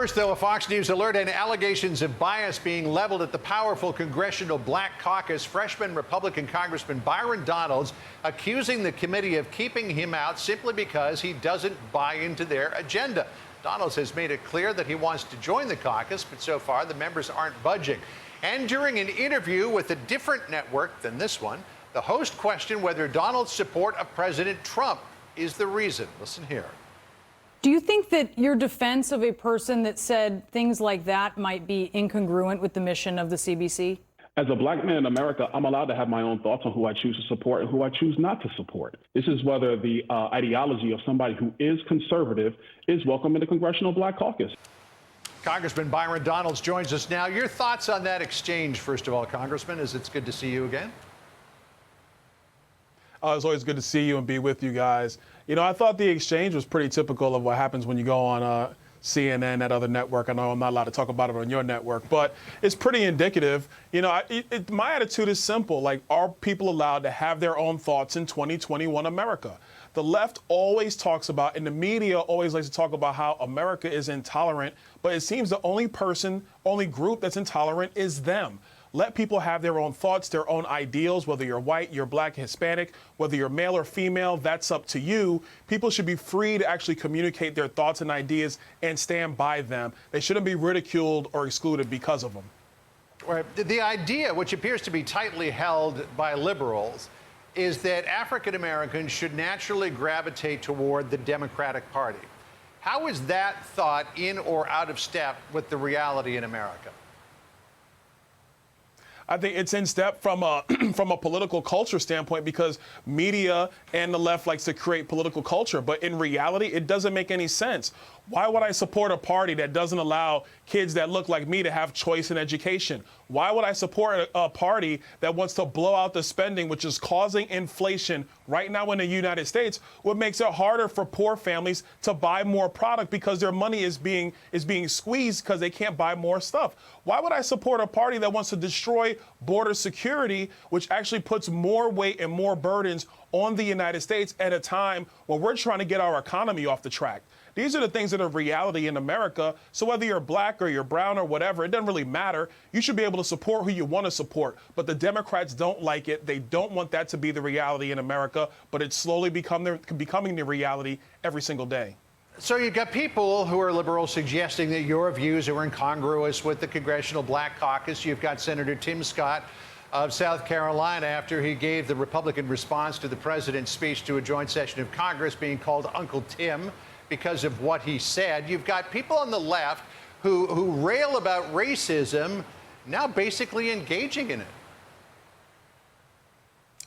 First, though, a Fox News alert and allegations of bias being leveled at the powerful Congressional Black Caucus. Freshman Republican Congressman Byron Donalds accusing the committee of keeping him out simply because he doesn't buy into their agenda. Donalds has made it clear that he wants to join the caucus, but so far the members aren't budging. And during an interview with a different network than this one, the host questioned whether Donalds' support of President Trump is the reason. Listen here. Do you think that your defense of a person that said things like that might be incongruent with the mission of the CBC? As a black man in America, I'm allowed to have my own thoughts on who I choose to support and who I choose not to support. This is whether the ideology of somebody who is conservative is welcome in the Congressional Black Caucus. Congressman Byron Donalds joins us now. Your thoughts on that exchange, first of all, Congressman, as it's good to see you again. It's always good to see you and be with you guys. You know, I thought the exchange was pretty typical of what happens when you go on CNN, that other network. I know I'm not allowed to talk about it on your network, but it's pretty indicative. You know, my attitude is simple. Like, are people allowed to have their own thoughts in 2021 America? The left always talks about, and the media always likes to talk about how America is intolerant, but it seems the only group that's intolerant is them. Let people have their own thoughts, their own ideals, whether you're white, you're black, Hispanic, whether you're male or female, that's up to you. People should be free to actually communicate their thoughts and ideas and stand by them. They shouldn't be ridiculed or excluded because of them. Right. The idea, which appears to be tightly held by liberals, is that African Americans should naturally gravitate toward the Democratic Party. How is that thought in or out of step with the reality in America? I think it's in step from a from a political culture standpoint, because media and the left likes to create political culture. But in reality, it doesn't make any sense. Why would I support a party that doesn't allow kids that look like me to have choice in education? Why would I support a party that wants to blow out the spending, which is causing inflation right now in the United States, what makes it harder for poor families to buy more product because their money is being squeezed because they can't buy more stuff? Why would I support a party that wants to destroy border security, which actually puts more weight and more burdens on the United States at a time when we're trying to get our economy off the track? These are the things that are reality in America. So whether you're black or you're brown or whatever, it doesn't really matter. You should be able to support who you want to support. But the Democrats don't like it. They don't want that to be the reality in America. But it's slowly becoming the reality every single day. So you've got people who are liberals suggesting that your views are incongruous with the Congressional Black Caucus. You've got Senator Tim Scott of South Carolina, after he gave the Republican response to the president's speech to a joint session of Congress, being called Uncle Tim because of what he said. You've got people on the left who rail about racism now basically engaging in it.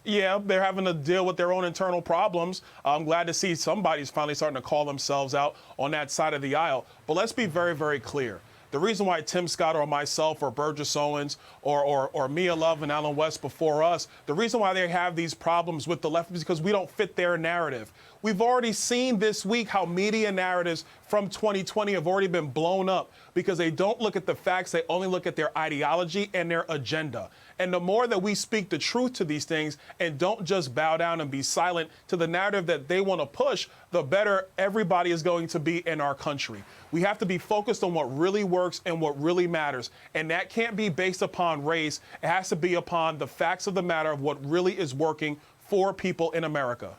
Yeah, they're having to deal with their own internal problems. I'm glad to see somebody's finally starting to call themselves out on that side of the aisle. But let's be very, very clear. The reason why Tim Scott or myself or Burgess Owens or Mia Love and Alan West before us, the reason why they have these problems with the left is because we don't fit their narrative. We've already seen this week how media narratives from 2020 have already been blown up because they don't look at the facts. They only look at their ideology and their agenda. And the more that we speak the truth to these things and don't just bow down and be silent to the narrative that they want to push, the better everybody is going to be in our country. We have to be focused on what really works and what really matters. And that can't be based upon race. It has to be upon the facts of the matter of what really is working for people in America.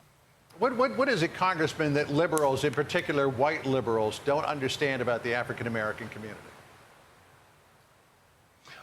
What is it, Congressman, that liberals, in particular white liberals, don't understand about the African-American community?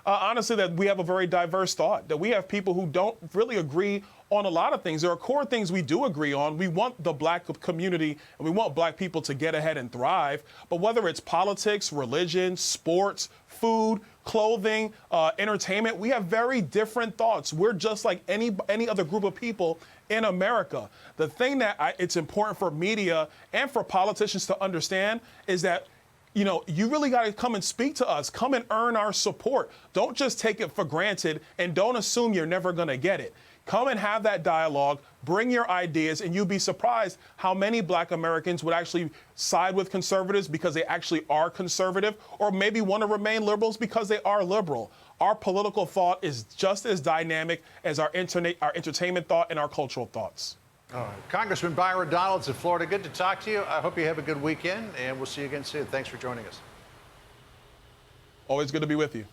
Honestly, that we have a very diverse thought, that we have people who don't really agree on a lot of things. There are core things we do agree on. We want the black community and we want black people to get ahead and thrive. But whether it's politics, religion, sports, food, clothing, entertainment, we have very different thoughts. We're just like any other group of people in America. The thing that it's important for media and for politicians to understand is that, you know, you really got to come and speak to us. Come and earn our support. Don't just take it for granted and don't assume you're never going to get it. Come and have that dialogue, bring your ideas, and you'll be surprised how many black Americans would actually side with conservatives because they actually are conservative, or maybe want to remain liberals because they are liberal. Our political thought is just as dynamic as our entertainment thought and our cultural thoughts. All right. Congressman Byron Donalds of Florida, good to talk to you. I hope you have a good weekend, and we'll see you again soon. Thanks for joining us. Always good to be with you.